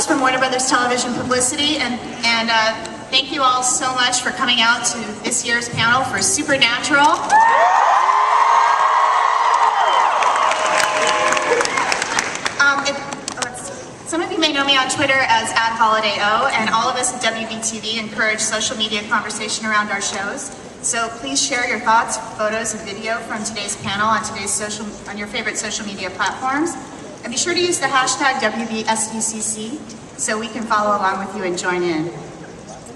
Alex from Warner Brothers Television Publicity, and thank you all so much for coming out to this year's panel for Supernatural. Some of you may know me on Twitter as @HolidayO, and all of us at WBTV encourage social media conversation around our shows. So please share your thoughts, photos, and video from today's panel on your favorite social media platforms. And be sure to use the hashtag WBSUCC so we can follow along with you and join in.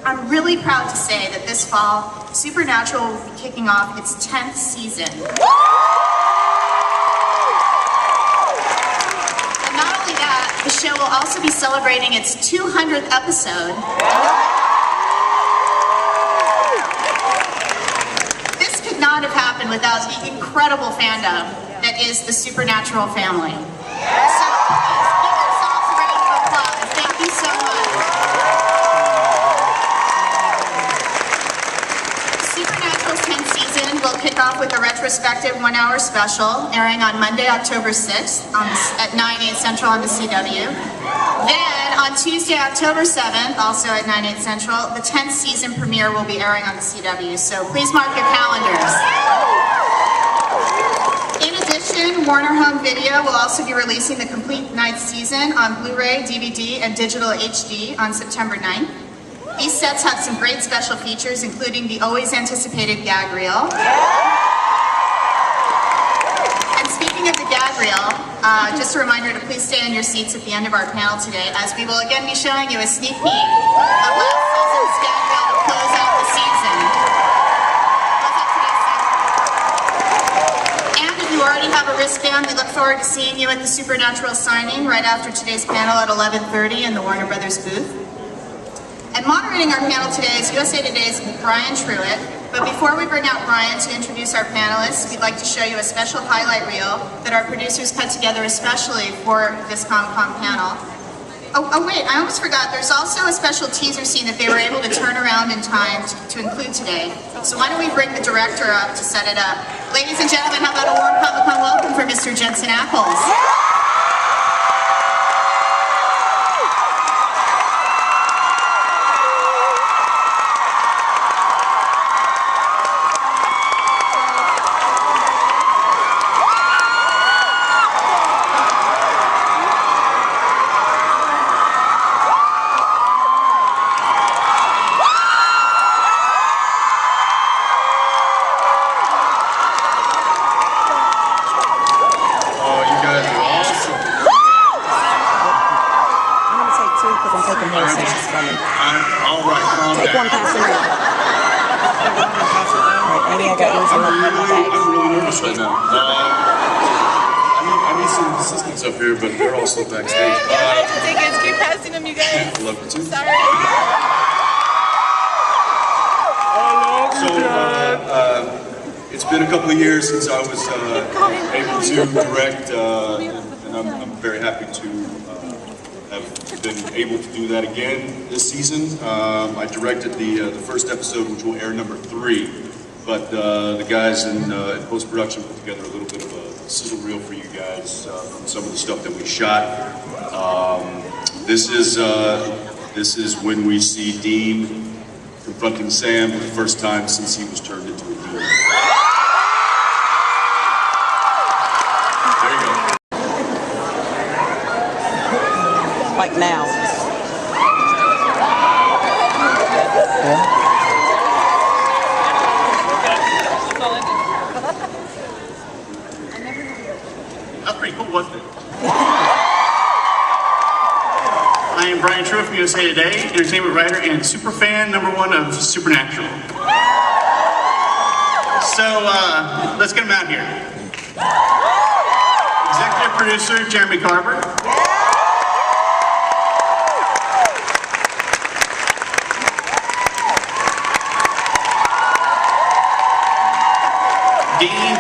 I'm really proud to say that this fall, Supernatural will be kicking off its 10th season. And not only that, the show will also be celebrating its 200th episode. This could not have happened without the incredible fandom that is the Supernatural family. So please give yourselves a round of applause. Thank you so much. Supernatural's 10th season will kick off with a retrospective 1-hour special airing on Monday, October 6th at 9/8 Central on the CW. Then on Tuesday, October 7th, also at 9/8 Central, the 10th season premiere will be airing on the CW. So please mark your calendars. In addition, Warner Home Video will also be releasing the complete 9th season on Blu-ray, DVD, and digital HD on September 9th. These sets have some great special features, including the always anticipated gag reel. And speaking of the gag reel, just a reminder to please stay in your seats at the end of our panel today, as we will again be showing you a sneak peek of last season's gag reel to close out the season. You already have a wristband. We look forward to seeing you at the Supernatural signing right after today's panel at 11:30 in the Warner Brothers booth. And moderating our panel today is USA Today's Brian Truitt. But before we bring out Brian to introduce our panelists, we'd like to show you a special highlight reel that our producers cut together especially for this Comic-Con panel. Oh wait, I almost forgot. There's also a special teaser scene that they were able to turn around in time to include today. So why don't we bring the director up to set it up. Ladies and gentlemen, how about a warm Comic-Con welcome for Mr. Jensen Ackles. Up here, but they're also backstage. Tickets, keep passing them, you guys. Love it too. Sorry. So it's been a couple of years since I was able to direct, and I'm very happy to have been able to do that again this season. I directed the first episode, which will air number 3, but the guys in post-production put together a little bit of a sizzle reel for you guys from some of the stuff that we shot. This is when we see Dean confronting Sam for the first time since he was turned into a demon. There you go. Like now. Yeah. Wasn't it? I am Brian Truitt from USA Today, entertainment writer and superfan #1 of Supernatural. So let's get him out here. Executive producer Jeremy Carver.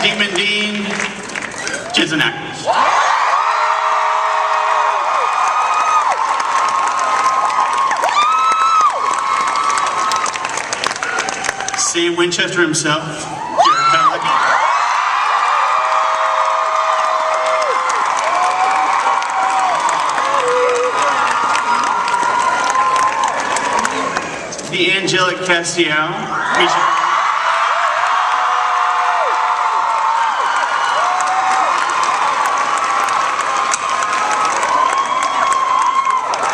Demon Dean, Jensen Ackles. Sam Winchester himself, Jared Padalecki. Angelic Castiel. Misha.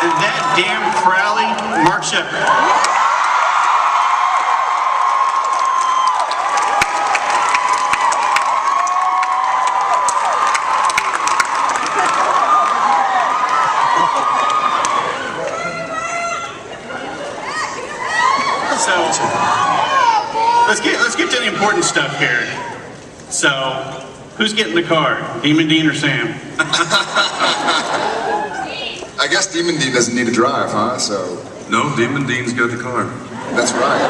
And that damn Crowley, Mark Shepard. So let's get to the important stuff here. So who's getting the car? Demon Dean or Sam? I guess Demon Dean doesn't need to drive, huh? So No, Demon Dean's got the car. that's right.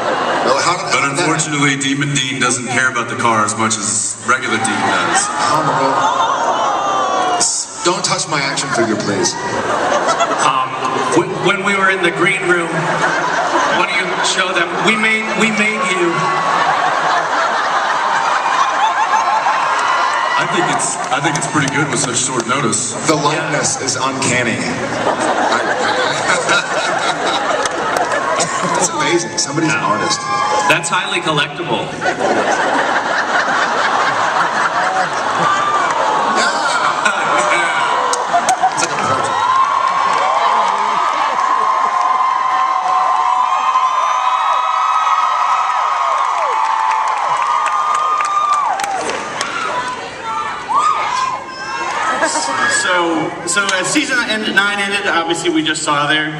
Well, But unfortunately, Demon Dean doesn't care about the car as much as regular Dean does. Honorable. Don't touch my action figure, please. When we were in the green room, why don't you show them? We made you. I think it's pretty good with such short notice. The likeness is uncanny. It's amazing. Somebody's an artist. That's highly collectible. It's like a project. So as season 9 ended, obviously we just saw there,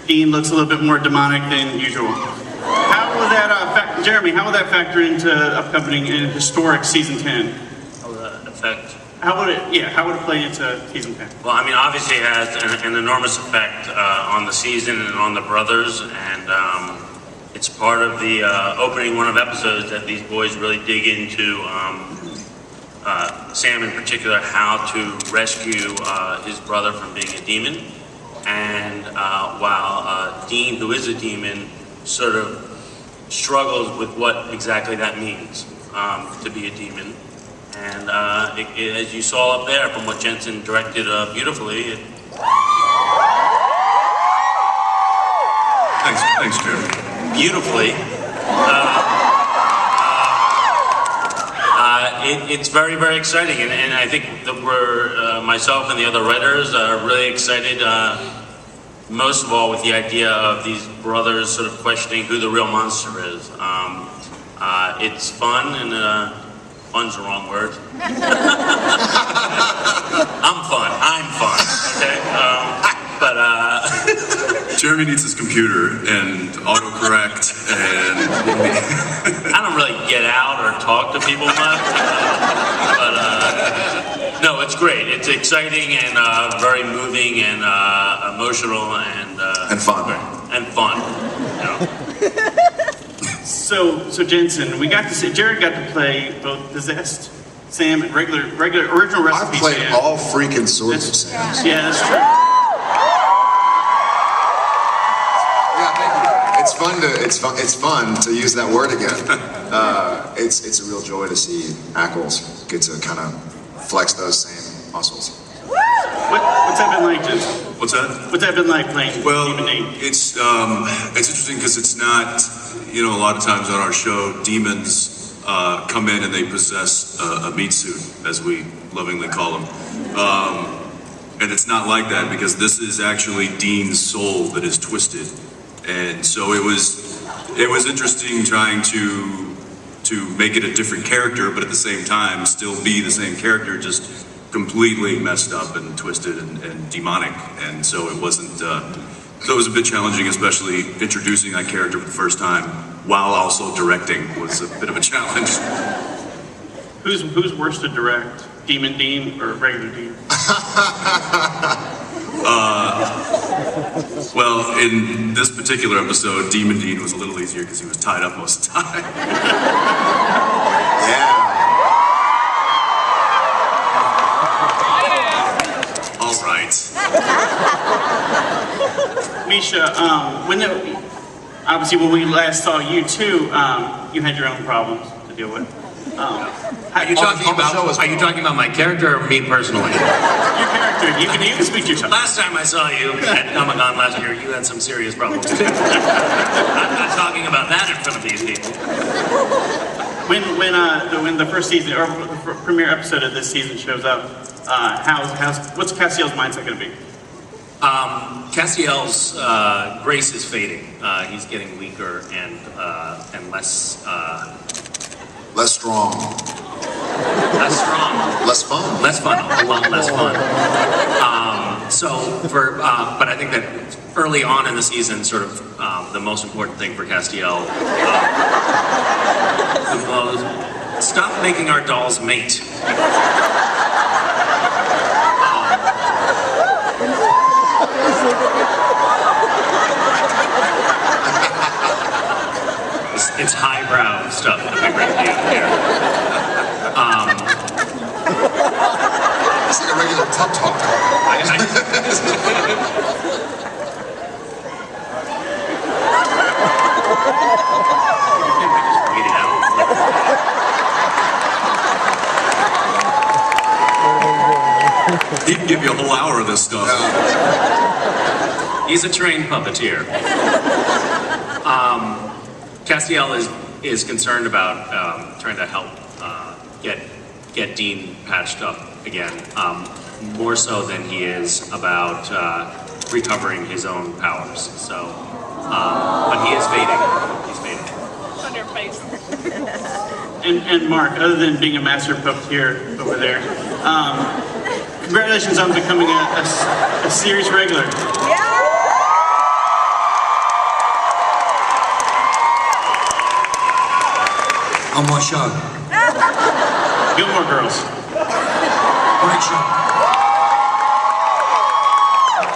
Dean looks a little bit more demonic than usual. How will that Jeremy? How will that factor into upcoming and historic season 10? How will that affect? How would it play into season 10? Well, I mean, obviously it has an enormous effect on the season and on the brothers, and it's part of the opening one of episodes that these boys really dig into. Sam in particular, how to rescue his brother from being a demon, and while Dean, who is a demon, sort of struggles with what exactly that means to be a demon. And as you saw up there from what Jensen directed beautifully, Thanks, Jeremy. beautifully. It's very, very exciting, and I think that we're, myself and the other writers are really excited, most of all with the idea of these brothers sort of questioning who the real monster is. It's fun, and fun's the wrong word. I'm fun, okay? Jeremy needs his computer and autocorrect, and I don't really get out or talk to people much, but no, it's great. It's exciting and very moving and emotional and fun. And fun. You know. So Jensen, we got to see Jared got to play both Possessed Sam and regular original I've recipe played Sam. all freaking sorts of Sams. Yeah, that's true. Yeah, thank you. It's fun to use that word again. It's a real joy to see Ackles get to kind of flex those same muscles. What's that been like, Jensen? what's that? What's that been like playing Well, Demon Dean? it's interesting because it's not, a lot of times on our show, demons come in and they possess a meat suit, as we lovingly call them. And it's not like that because this is actually Dean's soul that is twisted. And so it was interesting trying to make it a different character, but at the same time still be the same character, just completely messed up and twisted and demonic. And so it wasn't. So it was a bit challenging, especially introducing that character for the first time while also directing was a bit of a challenge. Who's worse to direct, Demon Dean or regular Dean? Well, in this particular episode, Demon Dean was a little easier because he was tied up most of the time. Yeah. All right. Misha, obviously when we last saw you too, you had your own problems to deal with. Are you talking about my character or me personally? Your character. You can speak to yourself. Last time I saw you at Comic-Con last year, you had some serious problems. I'm not talking about that in front of these people. When the first season or the premiere episode of this season shows up, what's Castiel's mindset going to be? Castiel's grace is fading. He's getting weaker and less. Less strong. Less strong. Less fun. Less fun. A lot less fun. But I think that early on in the season, sort of the most important thing for Castiel was stop making our dolls mate. It's highbrow stuff that we bring to you here. It's like a regular Tub Talk. He can give you a whole hour of this stuff. He's a trained puppeteer. Castiel is concerned about trying to help get Dean patched up again, more so than he is about recovering his own powers. So, but he is fading. He's fading. On your face. And Mark, other than being a master puppeteer over there, congratulations on becoming a series regular. On what show? Gilmore Girls. Great show.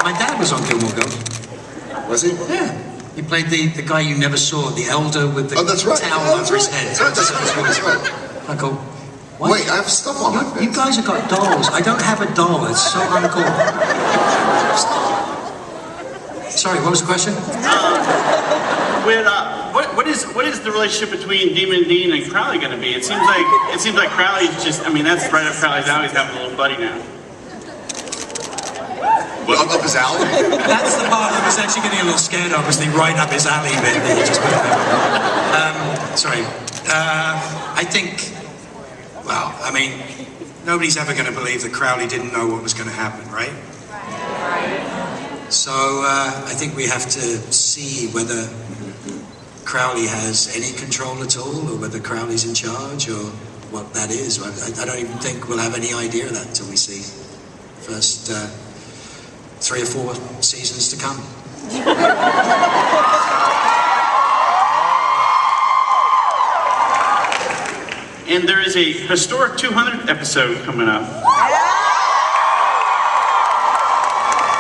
My dad was on Gilmore Girls. Was he? Yeah. He played the guy you never saw, the elder with the towel over his head. That's right. I go, what? Wait, I have stuff on my face. You guys have got dolls. I don't have a doll. It's so uncool. Sorry, what was the question? What is the relationship between Demon Dean and Crowley going to be? It seems like Crowley's just. I mean, that's right up Crowley's alley. He's having a little buddy now. Well, up his alley? That's the part I was actually getting a little scared of, was the right up his alley bit that you just put sorry. I think, well, I mean, nobody's ever going to believe that Crowley didn't know what was going to happen, right? So I think we have to see whether Crowley has any control at all, or whether Crowley's in charge, or what that is. I don't even think we'll have any idea of that until we see first 3 or 4 seasons to come. And there is a historic 200th episode coming up.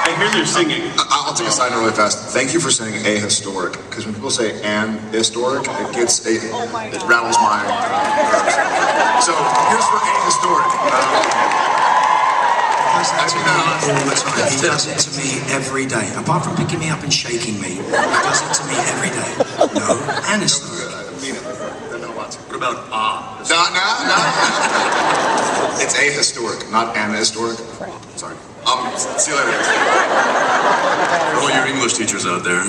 I hear they're singing. I'll take a side note really fast. Thank you for saying ahistoric, because when people say an historic, it rattles my nerves. So here's for ahistoric. He does it to me every day. Apart from picking me up and shaking me, he does it to me every day. No, ahistoric. What about No. It's ahistoric, not ahistoric. Sorry. See you later. for all your English teachers out there?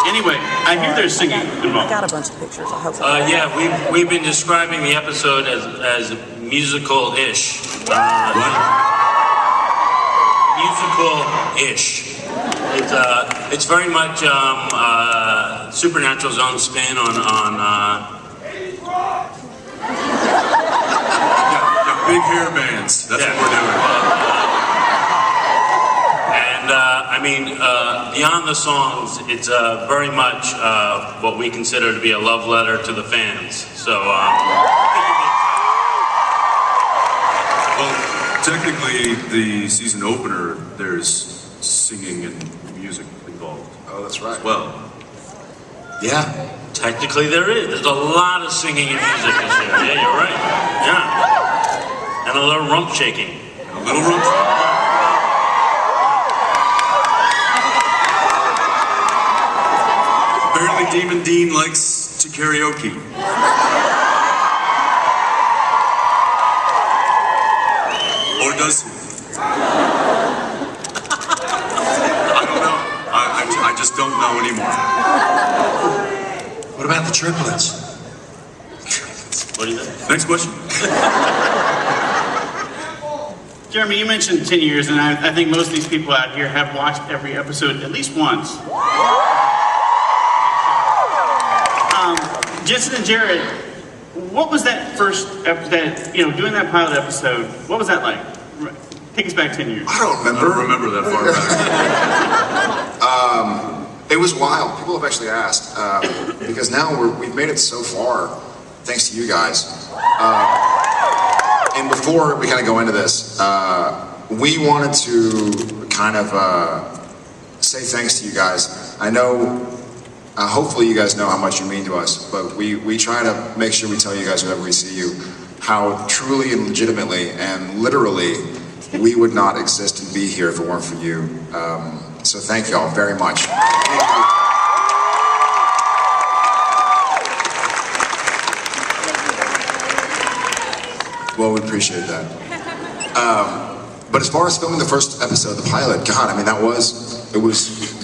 Anyway, I hear they're singing I involved. got a bunch of pictures. I hope. Yeah, we've been describing the episode as musical-ish. Musical-ish. It's very much Supernatural's own spin on Big hair bands. That's what we're doing. And I mean, beyond the songs, it's very much what we consider to be a love letter to the fans. So, Well, technically, the season opener, there's singing and music involved. Oh, that's right. Well, Yeah. technically there is. There's a lot of singing and music this year. Yeah, you're right. Yeah. And a little rump shaking. a little room. Apparently, Demon Dean likes to karaoke. Or does he? I don't know. I just don't know anymore. What about the triplets? What do you think? Next question. Jeremy, you mentioned 10 years, and I think most of these people out here have watched every episode at least once. Jensen and Jared, what was that first episode, doing that pilot episode, what was that like? Take us back 10 years. I don't I don't remember that far back. It was wild. People have actually asked because now we've made it so far, thanks to you guys. And before we kind of go into this, we wanted to kind of say thanks to you guys. I know, hopefully you guys know how much you mean to us, but we try to make sure we tell you guys whenever we see you how truly and legitimately and literally we would not exist and be here if it weren't for you. So thank y'all very much. Well, we appreciate that. But as far as filming the first episode, the pilot, God, I mean, it was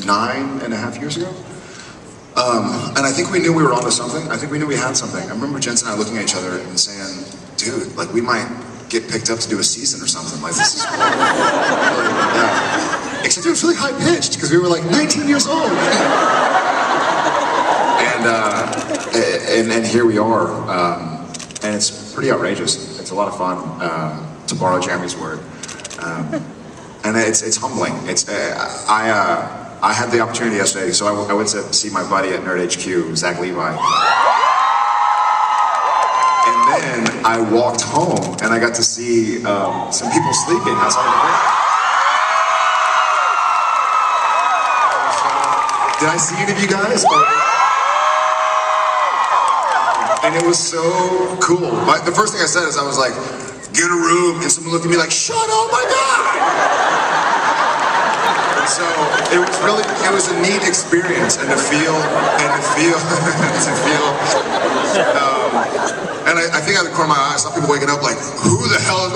9.5 years ago. And I think we knew we were onto something. I think we knew we had something. I remember Jensen and I looking at each other and saying, dude, like we might get picked up to do a season or something. Like this is yeah. Except it was really high pitched because we were like 19 years old. And here we are. And it's pretty outrageous. It's a lot of fun, to borrow Jeremy's word. And it's humbling. I had the opportunity yesterday, so I went to see my buddy at Nerd HQ, Zach Levi. And then I walked home and I got to see some people sleeping outside of the bed. Did I see any of you guys? And it was so cool. The first thing I said is I was like, get a room, and someone looked at me like, shut up, oh my God! And so it was a neat experience, and to feel, and I think out of the corner of my eye, I saw people waking up like, who the hell is,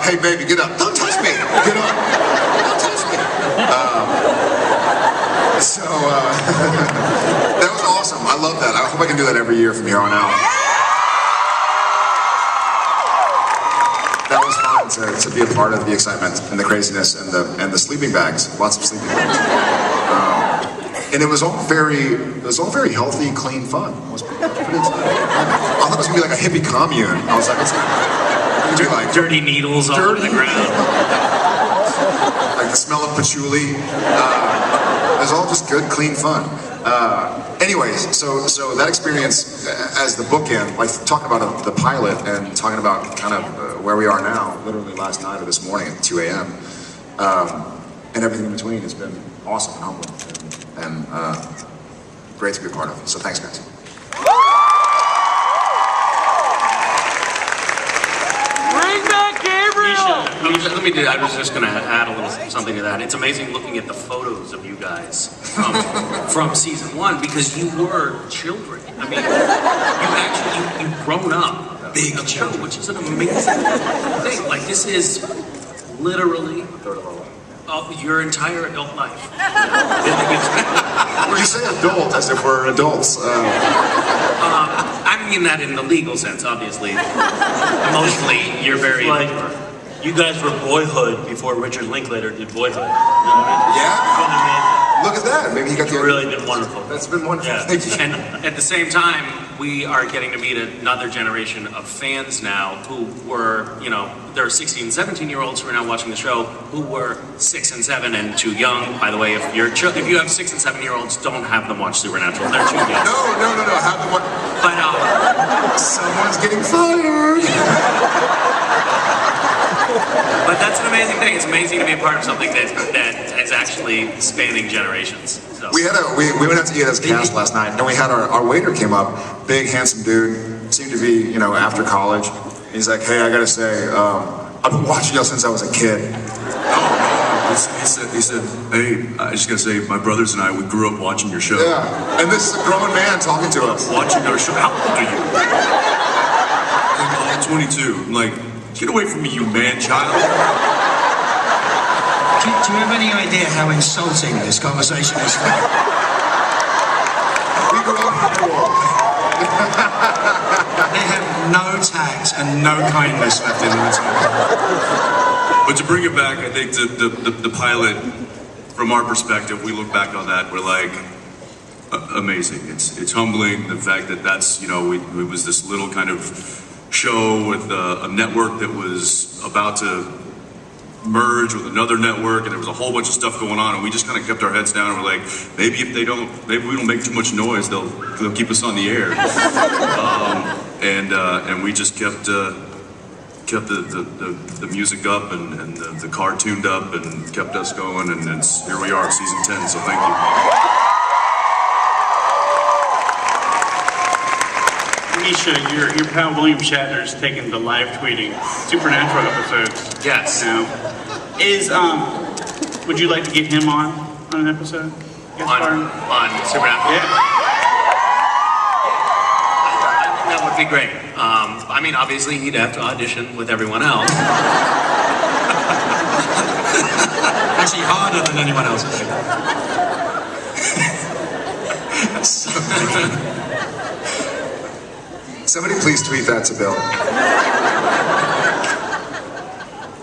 hey baby, get up, don't touch me, get up, don't touch me. That was awesome, I love that. I hope I can do that every year from here on out. That was fun to be a part of the excitement and the craziness and the sleeping bags, lots of sleeping bags. And it was all very healthy, clean fun. I was pretty excited. I thought it was gonna be like a hippie commune. I was like, it's gonna be like Dirty needles all over the ground. like the smell of patchouli. It was all just good, clean fun. Anyways, so that experience as the bookend, like talking about the pilot and talking about kind of where we are now, literally last night or this morning at 2 a.m. And everything in between has been awesome and humbling and great to be a part of. So thanks, guys. Bring back Gabriel! I was just going to add a little something to that. It's amazing looking at the photos of you guys from season 1 because you were children. I mean, you've grown up being a child, which is an amazing thing. Like, this is literally your entire adult life. You say adult as if we're adults. I mean that in the legal sense, obviously. Emotionally, you're very immature. You guys were Boyhood before Richard Linklater did Boyhood. Yeah? Look at that. Maybe he got It's really been wonderful. That's been wonderful. Yeah. Thank you. And at the same time, we are getting to meet another generation of fans now who were, there are 16 and 17-year-olds who are now watching the show who were 6 and 7 and too young. By the way, if you have 6 and 7-year-olds, don't have them watch Supernatural. They're too young. No. Have them watch. But someone's getting fired. But that's an amazing thing. It's amazing to be a part of something that is actually spanning generations. So. We went out to eat as a cast last night, and we had our waiter came up, big handsome dude, seemed to be after college. He's like, hey, I gotta say, I've been watching y'all since I was a kid. Oh, He said, hey, I just gotta say, my brothers and I, we grew up watching your show. Yeah, and this is a grown man talking to us. Watching our show. How old are you? I'm 22. I'm like, get away from me, you man-child. Do you have any idea how insulting this conversation is? We grew up in the world. They have no tact and no kindness left in them at all. But to bring it back, I think the pilot, from our perspective, we look back on that, we're like, amazing. It's humbling, the fact that that's, it was this little kind of show with a network that was about to merge with another network, and there was a whole bunch of stuff going on, and we just kind of kept our heads down, and we're like, maybe we don't make too much noise, they'll keep us on the air. And we just kept the music up and the car tuned up and kept us going, and here we are, season 10, so thank you. Misha, your pal William Shatner's taken to live tweeting Supernatural episodes. Yes. Now, would you like to get him on an episode? On Supernatural? Yeah. That would be great. I mean, obviously, he'd have to audition with everyone else. Actually, harder than anyone else. Somebody please tweet that to Bill.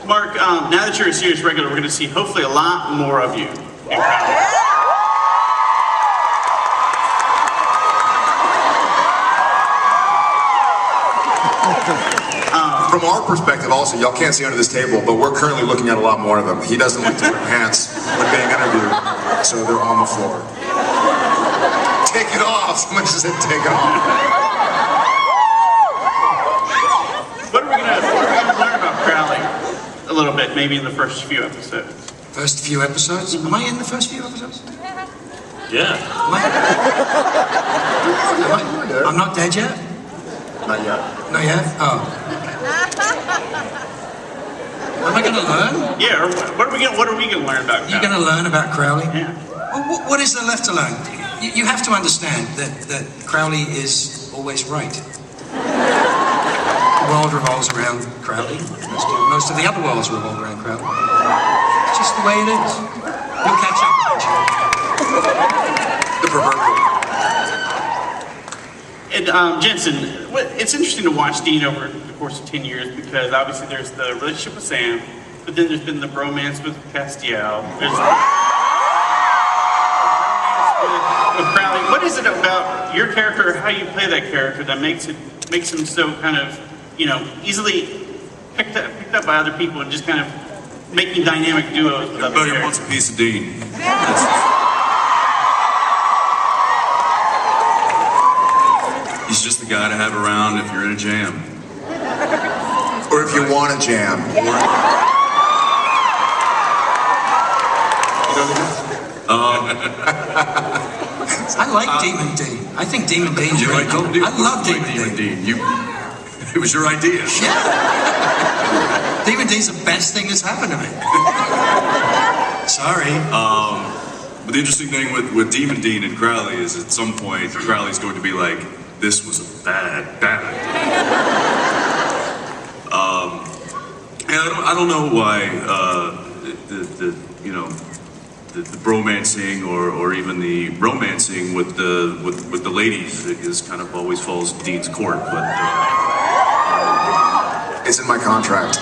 Mark, now that you're a series regular, we're going to see hopefully a lot more of you in Crowley. From our perspective also, y'all can't see under this table, but we're currently looking at a lot more of them. He doesn't like to wear pants when being interviewed, so they're on the floor. Take it off! Someone just said take it off. What are we going to learn about Crowley a little bit, maybe in the first few episodes? First few episodes? Am I in the first few episodes? Yeah. I'm not dead yet? Not yet. Not yet? Oh. Am I going to learn? Yeah, or what are we going to learn about Crowley? You're going to learn about Crowley? Yeah. Well, what is there left to learn? You have to understand that Crowley is always right. The world revolves around Crowley. Most of the other worlds revolve around Crowley. It's just the way it is. You'll catch up eventually. The proverbial. And Jensen, it's interesting to watch Dean over the course of 10 years because obviously there's the relationship with Sam, but then there's been the bromance with Castiel. There's the bromance with Crowley. What is it about your character or how you play that character that makes him so kind of, easily picked up by other people and just kind of making dynamic duos with other Everybody characters? wants a piece of Dean. He's just the guy to have around if you're in a jam. Or if you want a jam. I like Demon Dean. I think Demon Dean's really cool. I love Demon Dean. It was your idea. Yeah. Demon Dean's the best thing that's happened to me. Sorry. But the interesting thing with Demon Dean and Crowley is at some point, Crowley's going to be like, this was a bad idea. And I don't know why the bromancing or even the romancing with the ladies is kind of always falls in Dean's court, but it's in my contract.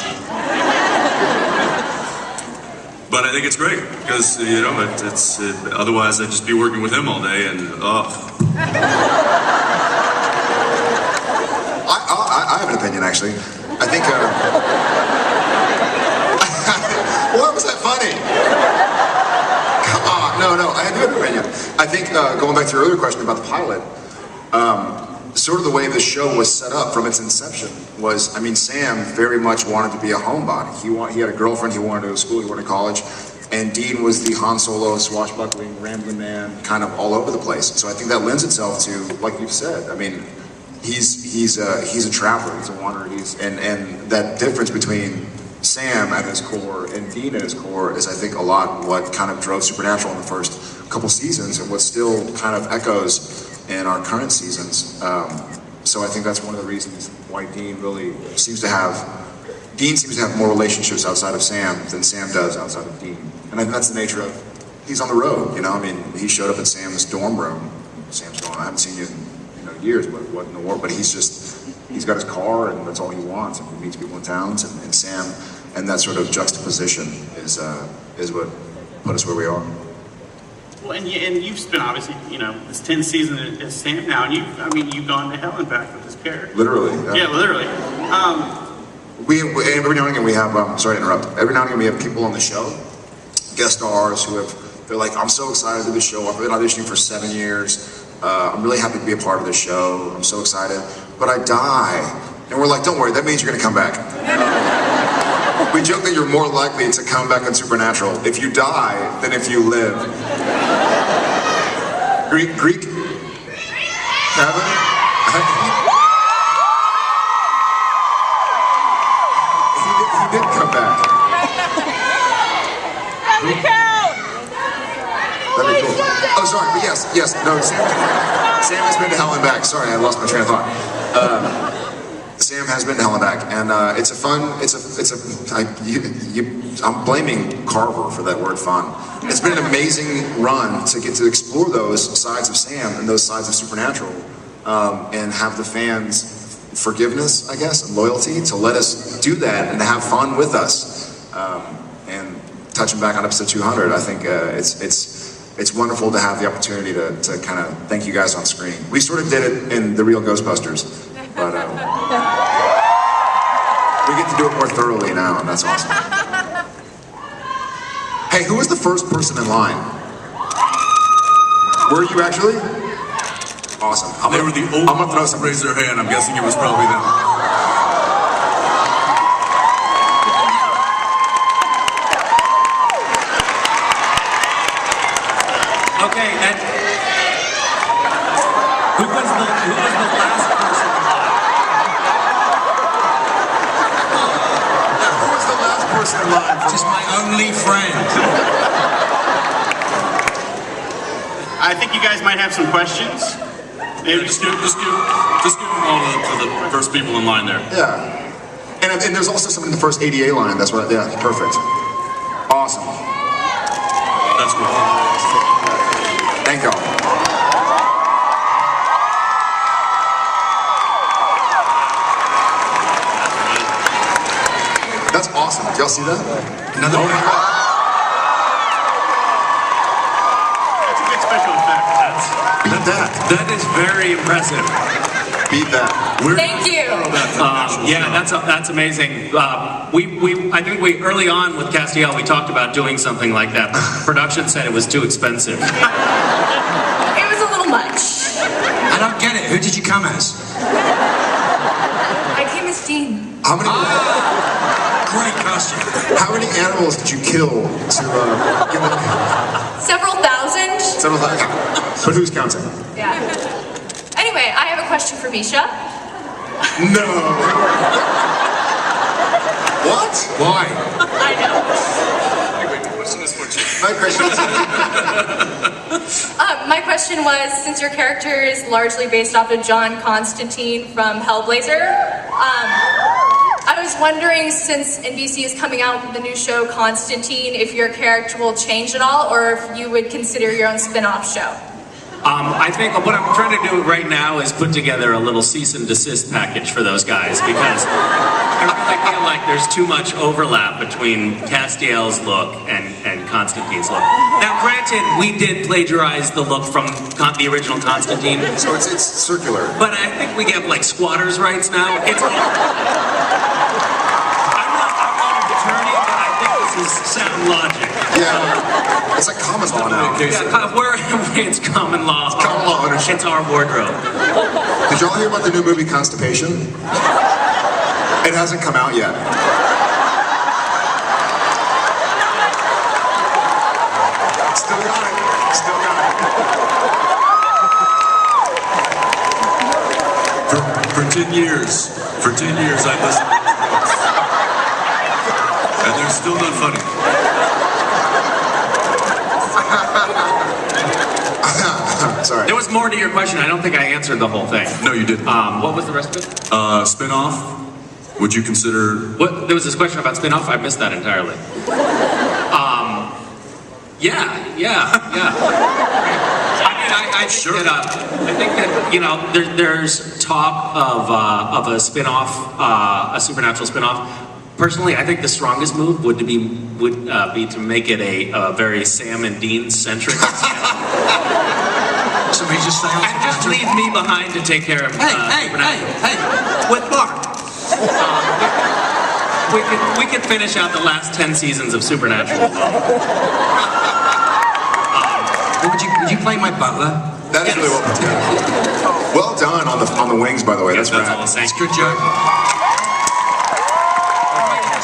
But I think it's great because it's otherwise I'd just be working with him all day and I have an opinion actually. I think. Why was that funny? Come on, no. I do have an opinion. I think going back to your earlier question about the pilot, sort of the way the show was set up from its inception was, Sam very much wanted to be a homebody. He had a girlfriend. He wanted to go to school. He wanted to college. And Dean was the Han Solo, swashbuckling, rambling man, kind of all over the place. So I think that lends itself to, like you've said, he's a traveler, he's a wanderer, and that difference between Sam at his core and Dean at his core is, I think, a lot what kind of drove Supernatural in the first couple seasons and what still kind of echoes in our current seasons. So I think that's one of the reasons why Dean seems to have more relationships outside of Sam than Sam does outside of Dean. And I think that's the nature of, he's on the road, you know? I mean, he showed up at Sam's dorm room. Sam's going, I haven't seen you in years, what in the world? But he's got his car and that's all he wants. And he meets people in towns and Sam, and that sort of juxtaposition is what put us where we are. Well, and you've spent obviously, this 10th season as Sam now, and you've gone to hell and back with this character. Literally. Yeah, literally. Every now and again we have, sorry to interrupt, every now and again we have people on the show, guest stars they're like, I'm so excited to do the show, I've been auditioning for 7 years, I'm really happy to be a part of this show, I'm so excited, but I die. And we're like, don't worry, that means you're gonna come back. We joke that you're more likely to come back on Supernatural if you die than if you live. Greek? Kevin? He did come back. That'd be cool. Oh, sorry, but yes, no, Sam has been to hell and back. Sorry, I lost my train of thought. Sam has been to hell and back, and I'm blaming Carver for that word fun. It's been an amazing run to get to explore those sides of Sam and those sides of Supernatural, and have the fans' forgiveness, I guess, and loyalty to let us do that and to have fun with us. And touching back on episode 200, I think it's wonderful to have the opportunity to kind of thank you guys on screen. We sort of did it in The Real Ghostbusters, but we get to do it more thoroughly now, and that's awesome. Hey, who was the first person in line? Were you actually? Awesome. They were the only ones to raise their hand. I'm guessing it was probably them. Okay, and who was the last person in line? Who was the last person in line? Just my only friend. I think you guys might have some questions. Maybe Just give them all to the first people in line there. Yeah. And there's also someone in the first ADA line. That's what, yeah, perfect. Awesome. That's cool. Thank y'all. That's awesome. Did y'all see that? Another That's a good special effect. Beat that. That is very impressive. Beat that. Thank you. Yeah, that's amazing. I think we early on with Castiel we talked about doing something like that. Production said it was too expensive. It was a little much. I don't get it. Who did you come as? I came as Dean. How many? Great costume. How many animals did you kill to get that? Several thousand. Several thousand. But who's counting? Yeah. Anyway, I have a question for Misha. No. What? Why? I know. My question was, since your character is largely based off of John Constantine from Hellblazer, I was wondering, since NBC is coming out with the new show Constantine, if your character will change at all, or if you would consider your own spin-off show. I think what I'm trying to do right now is put together a little cease and desist package for those guys because I really feel like there's too much overlap between Castiel's look and Constantine's look. Now, granted, we did plagiarize the look from the original Constantine. So it's circular. But I think we get like squatters' rights now. I'm not an attorney, but I think this is sound logic. Yeah, it's like common law now. Yeah, it's common law. It's common law ownership. It's our wardrobe. Did y'all hear about the new movie Constipation? It hasn't come out yet. Still got it. Still got For 10 years, I listened to these books. Still not funny. Sorry. There was more to your question. I don't think I answered the whole thing. No, you didn't. What was the rest of it? Spin-off? Would you consider... What? There was this question about spin-off. I missed that entirely. Yeah. I think that you know there's talk of a spin-off, a Supernatural spin-off. Personally, I think the strongest move would be to make it a very Sam and Dean centric. So we just stay on And just leave me behind to take care of Hey, with Mark. We could finish out the last 10 seasons of Supernatural. Would you play my butler? That is really well put together. Well done on the wings, by the way. Yes, that's all rad. I'm saying. It's good joke.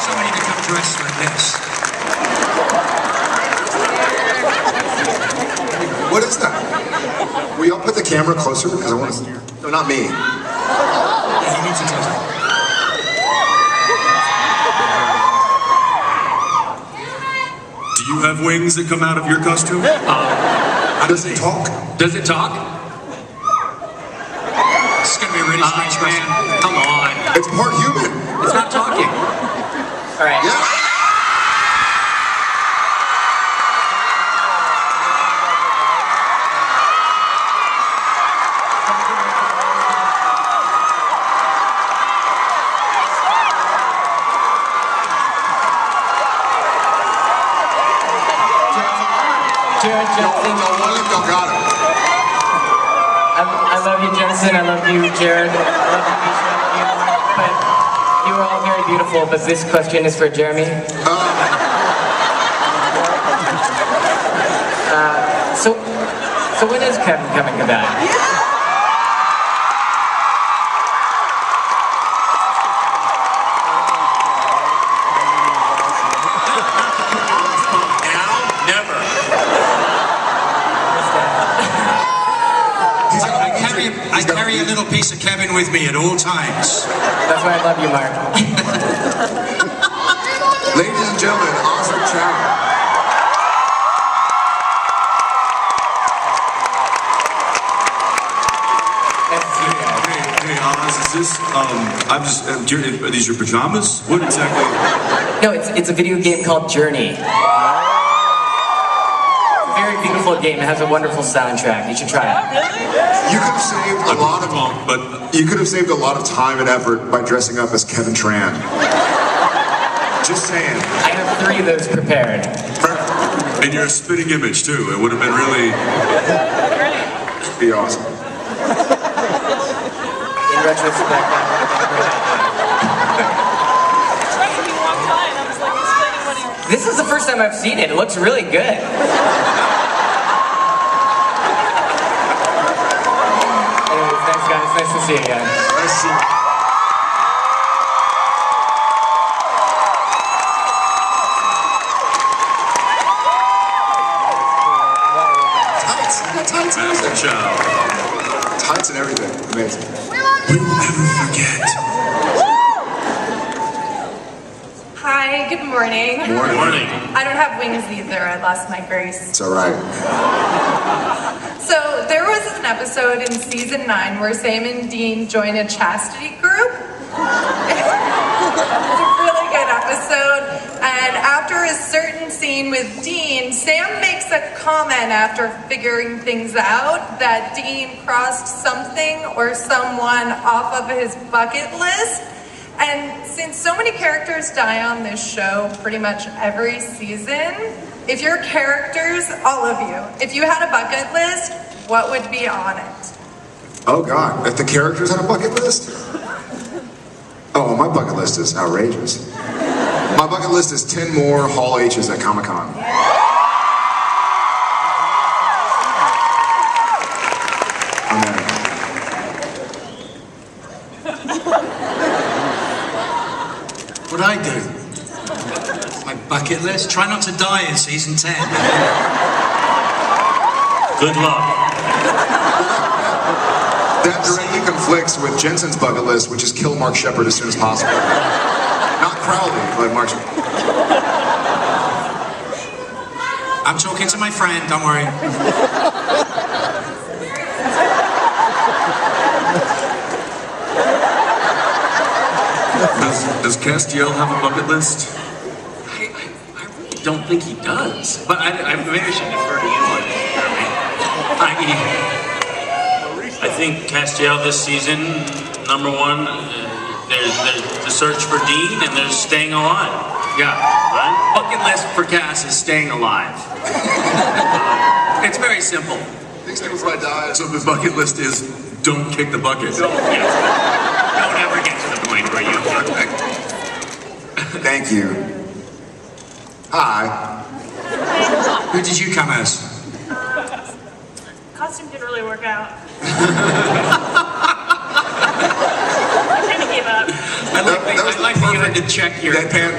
Somebody to come dressed like this. What is that? Will y'all put the camera closer? Because I want to... No, not me. Yeah, he needs to close it. Do you have wings that come out of your costume? Does it talk? Does it talk? This is going to be a really strange question. Man, come on. It's part human. It's not talking. All right. Yeah. Jared Jensen. I love you, Jensen. I love you, Jared. I love you, Misha. I love you, Mark. But you are all very beautiful. But this question is for Jeremy. So when is Kevin coming back? I carry a little piece of Kevin with me at all times. That's why I love you, Mark. Ladies and gentlemen, Oscar Chow. Hey, Oz, is this, are these your pajamas? What exactly? No, it's a video game called Journey. Very beautiful game. It has a wonderful soundtrack. You should try it. You could have saved a lot of you could have saved a lot of time and effort by dressing up as Kevin Tran. Just saying. I have 3 of those prepared. And you're a spitting image too. It would have been really be awesome. In retrospect, this is the first time I've seen it. It looks really good. Thanks, guys. Nice to see you again. Nice to see you. Tights. You got tights and everything. Master Chow. Tights and everything. Amazing. We will never forget. Hi, good morning. Morning. I don't have wings either. I lost my grace. It's alright. So there was an episode in season 9 where Sam and Dean join a chastity group. It's a really good episode. And after a certain scene with Dean, Sam makes a comment after figuring things out that Dean crossed something or someone off of his bucket list. And since so many characters die on this show pretty much every season, if your characters, all of you, if you had a bucket list, what would be on it? Oh God, if the characters had a bucket list? Oh, my bucket list is outrageous. My bucket list is 10 more Hall H's at Comic-Con. What'd I do? My bucket list? Try not to die in season 10. Good luck. That directly conflicts with Jensen's bucket list, which is kill Mark Shepard as soon as possible. Not Crowley, but Mark Shepard. I'm talking to my friend, don't worry. Does Castiel have a bucket list? I really don't think he does. But I maybe I should defer to you on this, Jeremy. I think Castiel this season, number one, there's the search for Dean and there's staying alive. Yeah, right? Bucket list for Cass is staying alive. It's very simple. Next thing before I die. So the bucket list is don't kick the bucket. Don't ever get to the point where you Thank you. Hi. Who did you come as? Costume didn't really work out. I kind of gave up. I'd like for you to check your deadpan.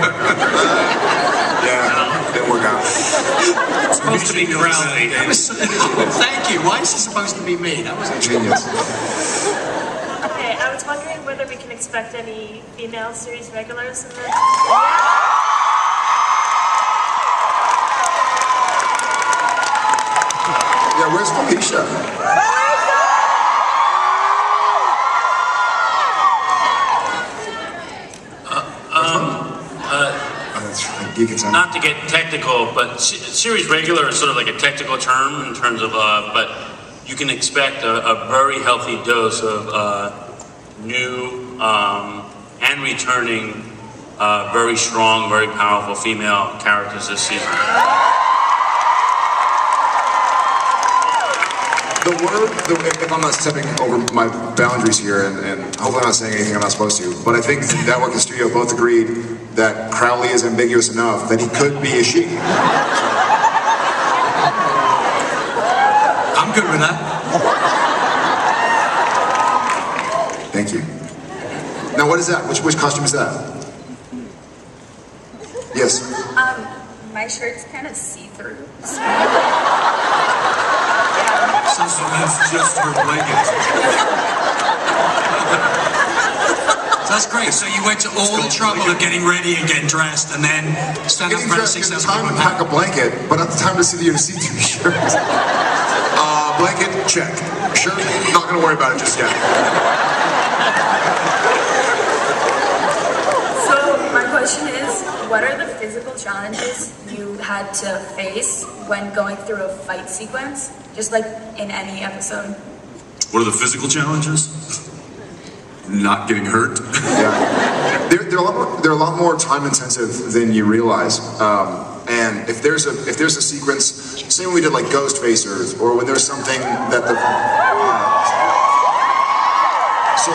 Yeah, didn't work out. It's supposed to be Crowley. Thank you. Why is it supposed to be me? That was Genius. Okay, I was wondering whether we can expect any female series regulars in the... Yeah, where's Felicia? Not to get technical, but series regular is sort of like a technical term in terms of, but you can expect a very healthy dose of new and returning, very strong, very powerful female characters this season. If I'm not stepping over my boundaries here, and hopefully I'm not saying anything I'm not supposed to, but I think the network and studio both agreed that Crowley is ambiguous enough that he could be a she. I'm good with that. Thank you. Now what is that? Which costume is that? Yes. My shirt's kind of see-through. So that's just her blanket. That's great. So you went to all the trouble of getting ready and getting dressed and then stand up in front of 6,000 time to pack a blanket, but not the time to see the see-through shirt. Blanket, check. Shirt, not gonna worry about it just yet. So my question is, what are the physical challenges you had to face when going through a fight sequence? Just like in any episode. What are the physical challenges? Not getting hurt. Yeah, they're a lot more time intensive than you realize. And if there's a sequence, say when we did like Ghostfacers, or when there's something that so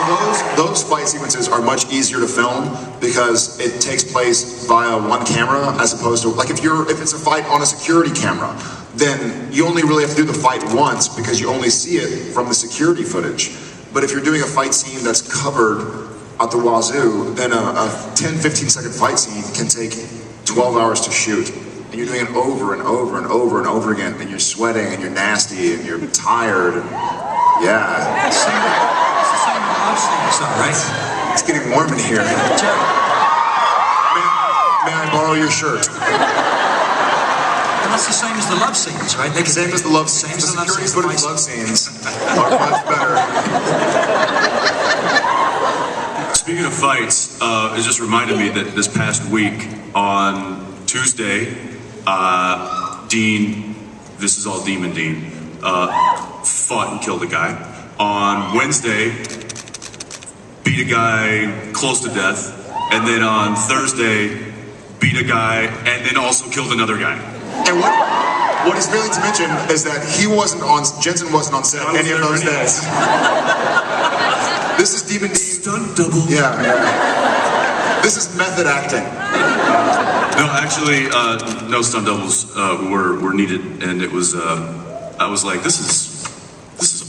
those fight sequences are much easier to film because it takes place via one camera as opposed to like if it's a fight on a security camera, then you only really have to do the fight once because you only see it from the security footage. But if you're doing a fight scene that's covered at the wazoo, then a 10-15 second fight scene can take 12 hours to shoot. And you're doing it over and over and over and over again, and you're sweating and you're nasty and you're tired. And, yeah. It's the same with love scenes, though, right? It's getting warm in here. May I borrow your shirt? That's the same as the love scenes, right? The same as the love scenes. The security footage love scenes are much better. Speaking of fights, it just reminded me that this past week on Tuesday, Dean, this is all Demon Dean, fought and killed a guy. On Wednesday, beat a guy close to death. And then on Thursday, beat a guy and then also killed another guy. And what he's failing to mention is that Jensen wasn't on set any of those days. This is Demon Dean. Stunt double. Yeah. This is method acting. No, actually, no stunt doubles were needed, and it was. I was like, this is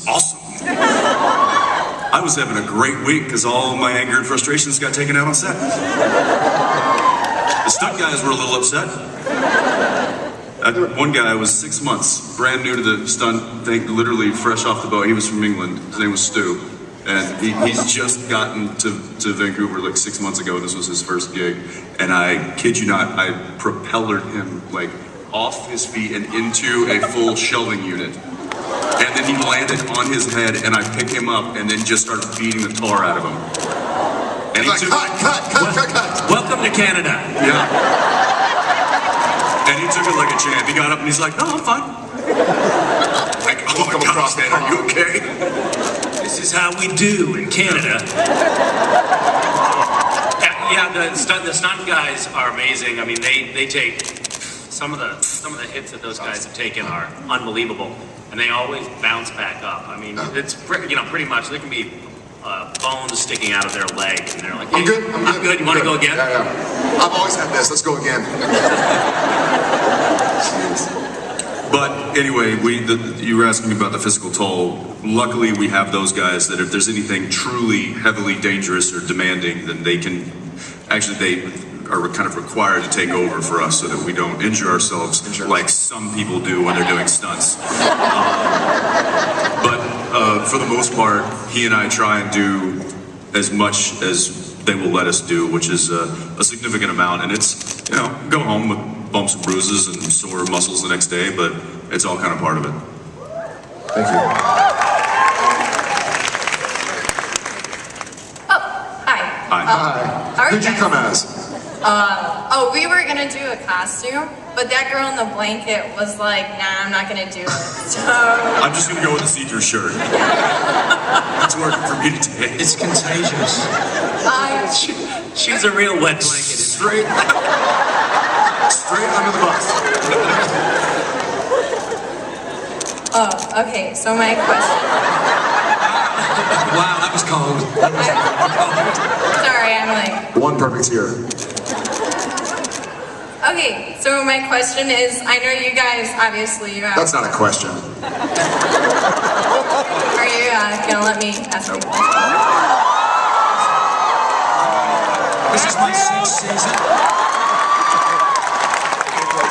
awesome. I was having a great week because all my anger and frustrations got taken out on set. The stunt guys were a little upset. One guy was 6 months, brand new to the stunt thing, literally fresh off the boat. He was from England. His name was Stu. And he's just gotten to Vancouver like 6 months ago. This was his first gig. And I kid you not, I propellered him like off his feet and into a full shelving unit. And then he landed on his head, and I pick him up and then just started beating the tar out of him. And He's like, cut. Welcome to Canada. Yeah. And he took it like a champ. He got up and he's like, no, I'm fine. Like, oh my gosh, man, are you okay? This is how we do in Canada. Yeah, the stunt guys are amazing. I mean, they take some of the hits that those guys have taken are unbelievable, and they always bounce back up. I mean, it's pretty much there can be bones sticking out of their leg, and they're like, hey, I'm good. You want to go again? Yeah. I've always had this. Let's go again. But anyway, you were asking me about the physical toll. Luckily, we have those guys that if there's anything truly heavily dangerous or demanding, then they are kind of required to take over for us so that we don't injure ourselves like some people do when they're doing stunts. But for the most part, he and I try and do as much as they will let us do, which is a significant amount. And it's, go home with bumps and bruises and sore muscles the next day, but it's all kind of part of it. Thank you. Hi. Who'd you come as? We were gonna do a costume, but that girl in the blanket was like, nah, I'm not gonna do it. So I'm just gonna go with a see-through shirt. It's working for me today. It's contagious. She's a real wet blanket. Straight under the bus. Okay, so my question. Wow, that was cold. Sorry, I'm like. One perfect here. Okay, so my question is, I know you guys, obviously, you have... That's not a question. Are you gonna let me ask you a question? This is my 6th season.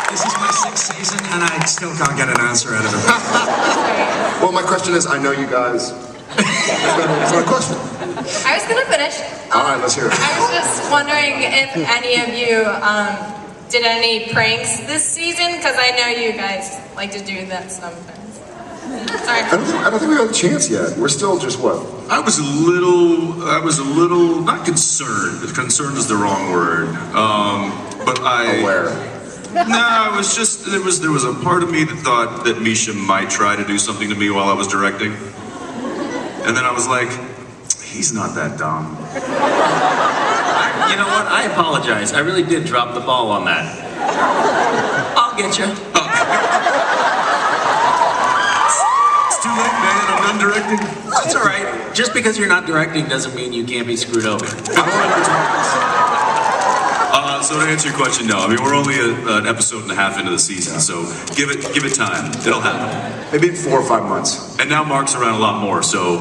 This is my 6th season, and I still can't get an answer out of it. Well, my question is, I know you guys... It's not a question. I was gonna finish. All right, let's hear it. I was just wondering if any of you did any pranks this season, because I know you guys like to do that sometimes. Sorry. I don't think we have a chance yet. We're still just what? I was a little, not concerned. Concerned is the wrong word. But Aware. No, it was just, there was a part of me that thought that Misha might try to do something to me while I was directing. And then I was like, he's not that dumb. You know what? I apologize. I really did drop the ball on that. I'll get you. It's too late, man. I'm done directing. That's all right. Just because you're not directing doesn't mean you can't be screwed over. So to answer your question, no. I mean, we're only an episode and a half into the season, so give it time. It'll happen. Maybe in 4 or 5 months. And now Mark's around a lot more, so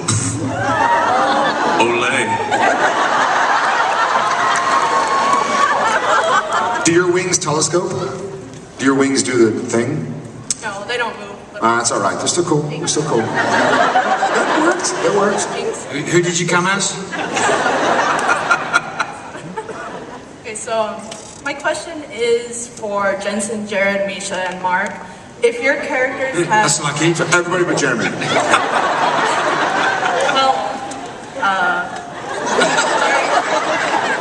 ole. Do your wings telescope? Do your wings do the thing? No, they don't move. That's all right. They're still cool. We're still cool. That works. It works. Who did you come as? Okay, so my question is for Jensen, Jared, Misha, and Mark. If your characters have... That's lucky. Everybody but Jeremy. Well,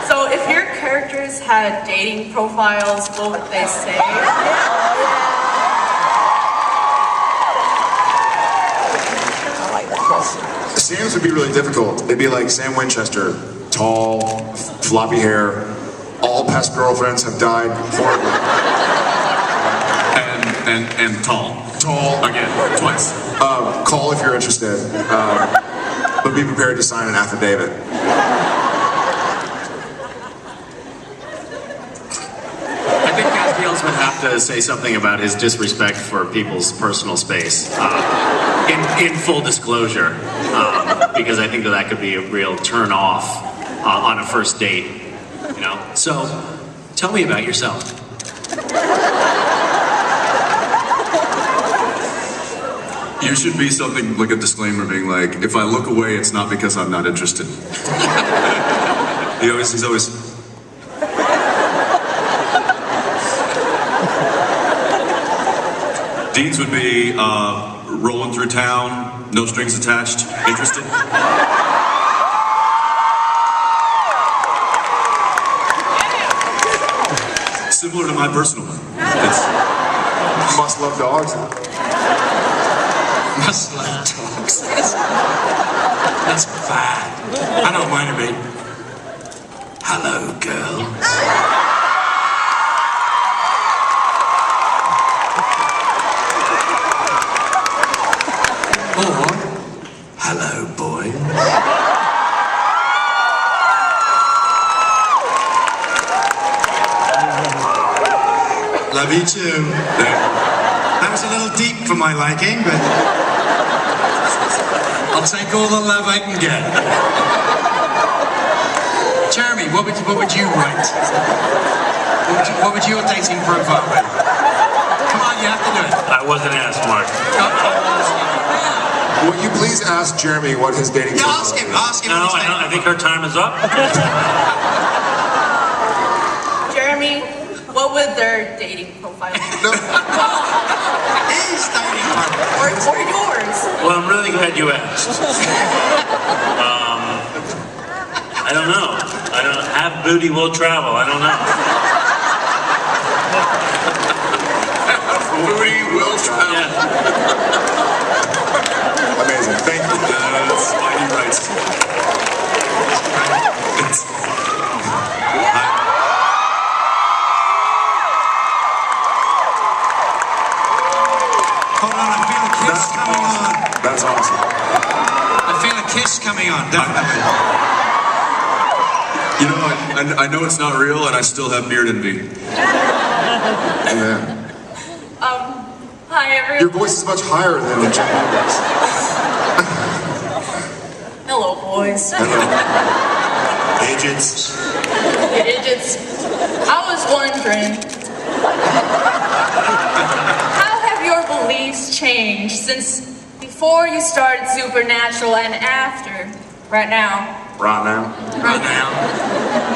so if your characters had dating profiles, what would they say? Sam's would be really difficult. It'd be like Sam Winchester, tall, floppy hair, all past girlfriends have died horribly. And tall. Tall. Again, twice. Call if you're interested. But be prepared to sign an affidavit. I think Caspiels would have to say something about his disrespect for people's personal space, in full disclosure, because I think that could be a real turn off on a first date. So tell me about yourself. You should be something like a disclaimer being like, if I look away, it's not because I'm not interested. He's always... Dean's would be rolling through town, no strings attached. Interested? Similar to my personal one. Must love dogs. Must love dogs. That's bad. I don't mind a bit. Hello, girl. Or, hello, boy. Love you too. That was a little deep for my liking, but I'll take all the love I can get. Jeremy, what would you write? What would your dating profile be? Come on, you have to do it. I wasn't asked, Mark. Will you please ask Jeremy what his dating profile is? Ask him. No, I think our time is up. Jeremy, what would their dating profile be? His dating profile. Or yours? Well, I'm really glad you asked. I don't know. I don't have booty will travel. I don't know. Booty will travel. Yeah. Amazing. Thank you. That's why he writes. Hold on, I feel a kiss coming on. That's awesome. I feel a kiss coming on, definitely. You know, I know it's not real, and I still have beard envy. Amen. Hi everyone. Your voice is much higher than Jeremy's. Hello, boys. Agents. Idiots. I was wondering, how have your beliefs changed since before you started Supernatural and after? Right now. Right now. Right now.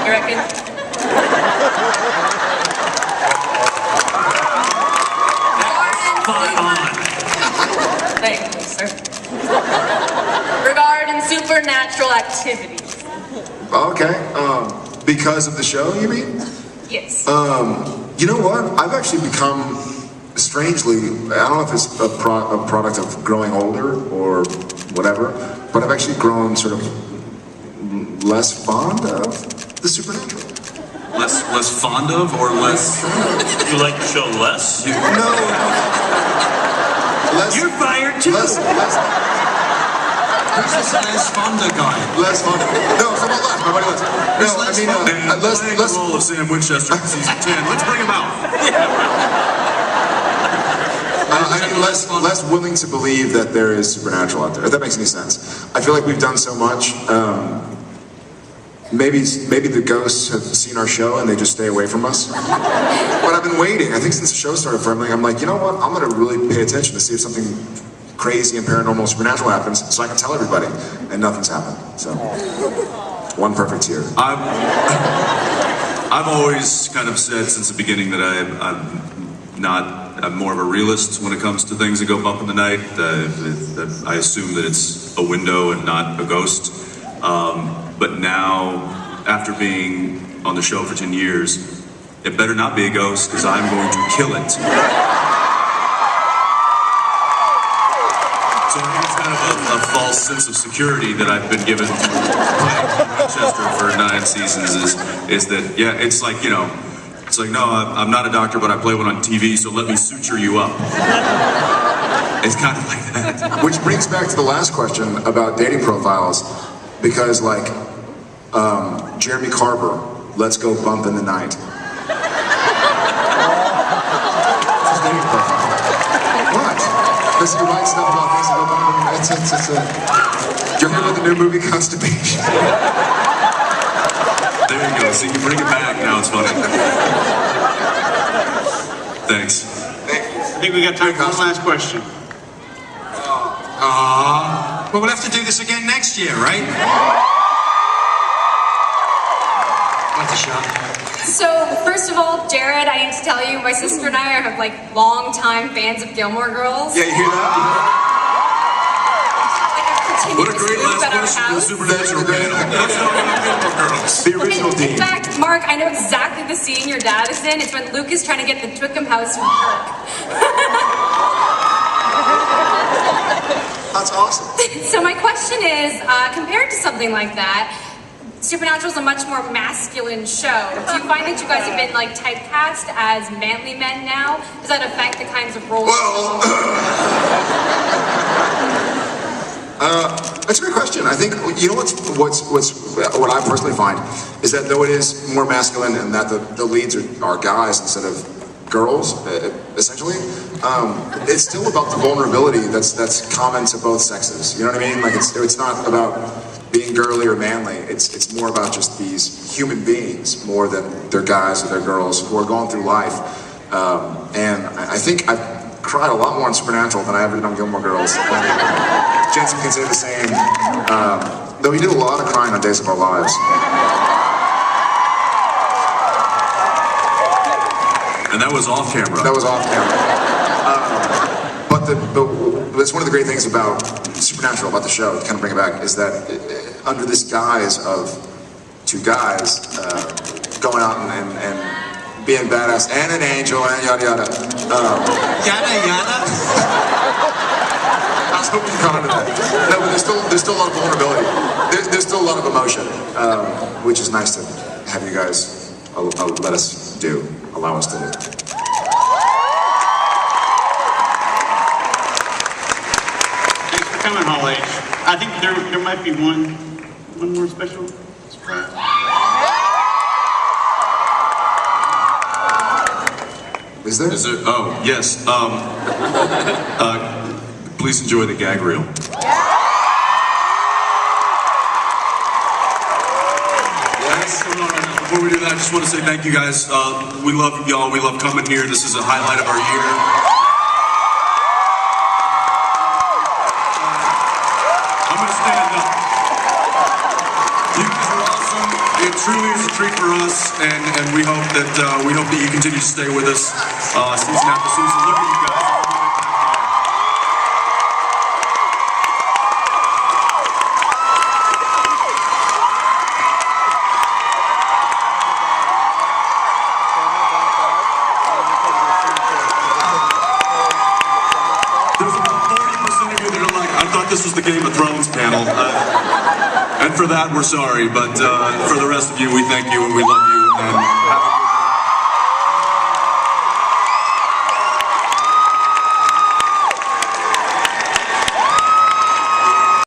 You reckon? Spot on. Thank you, sir. Regarding supernatural activities. Okay. Because of the show, you mean? Yes. You know what? I've actually become, strangely, I don't know if it's a product of growing older or whatever, but I've actually grown sort of less fond of the supernatural. Less fond of, or less? You like the show less? No. Less, You're fired too. less, Who's this Les Fonda guy? less fond of. No, it's about less. My buddy Les. No, I mean, And playing the role of Sam Winchester in season 10. Let's bring him out. I mean, less willing to believe that there is supernatural out there. If that makes any sense. I feel like we've done so much. Maybe the ghosts have seen our show and they just stay away from us. But I've been waiting. I think since the show started, I'm like, you know what? I'm gonna really pay attention to see if something crazy and paranormal, supernatural happens, so I can tell everybody. And nothing's happened. So, one perfect year. I've always kind of said since the beginning that I'm more of a realist when it comes to things that go bump in the night. I assume that it's a window and not a ghost. But now, after being on the show for 10 years, it better not be a ghost, because I'm going to kill it. So I think it's kind of a false sense of security that I've been given playing Winchester for 9 seasons is that, yeah, it's like, you know, it's like, no, I'm not a doctor, but I play one on TV, so let me suture you up. It's kind of like that. Which brings back to the last question about dating profiles, because like, Jeremy Carver, let's go bump in the night. That's his dating profile. What? Because he writes stuff about things that go bump in the night. Did you hear about the new movie Constipation? There you go. So you can bring it back. Now it's funny. Thanks. I think we got time for one last question. Well, we'll have to do this again next year, right? What a shot. So, first of all, Jared, I need to tell you, my sister and I are like long-time fans of Gilmore Girls. Yeah, you hear that? What a great last question for the Supernatural panel. Let's talk about Gilmore Girls. The original In Dean. fact, Mark, I know exactly the scene your dad is in. It's when Luke is trying to get the Twickham house from Kirk. That's awesome. So my question is, compared to something like that, Supernatural is a much more masculine show. Do you find that you guys have been like typecast as manly men now? Does that affect the kinds of roles? That's a great question. I think you know what I personally find is that though it is more masculine and that the leads are guys instead of girls, essentially, it's still about the vulnerability that's common to both sexes. You know what I mean? Like it's not about being girly or manly. It's more about just these human beings more than they're guys or they're girls who are going through life. And I think I've cried a lot more on Supernatural than I ever did on Gilmore Girls. Jensen can say the same, though he did a lot of crying on Days of Our Lives. And that was off camera. That was off camera. But it's one of the great things about Supernatural, about the show, to kind of bring it back, is that under this guise of two guys going out and being badass and an angel and yada yada. Yada yada? I was hoping you caught on to that. No, but there's still a lot of vulnerability. There's still a lot of emotion, which is nice to have you guys allow us to do. Thanks for coming, Hall H. I think there might be one more special surprise. Is there? Oh, yes. Please enjoy the gag reel. Yes. Before we do that, I just want to say thank you guys. We love y'all. We love coming here. This is a highlight of our year. I'm going to stand up. You guys are awesome. It truly is a treat for us, and we hope that you continue to stay with us season after season. Look at you guys. There's about 40% of you that are like, I thought this was the Game of Thrones panel. And for that, we're sorry, but for the rest of you, we thank you and we love you. And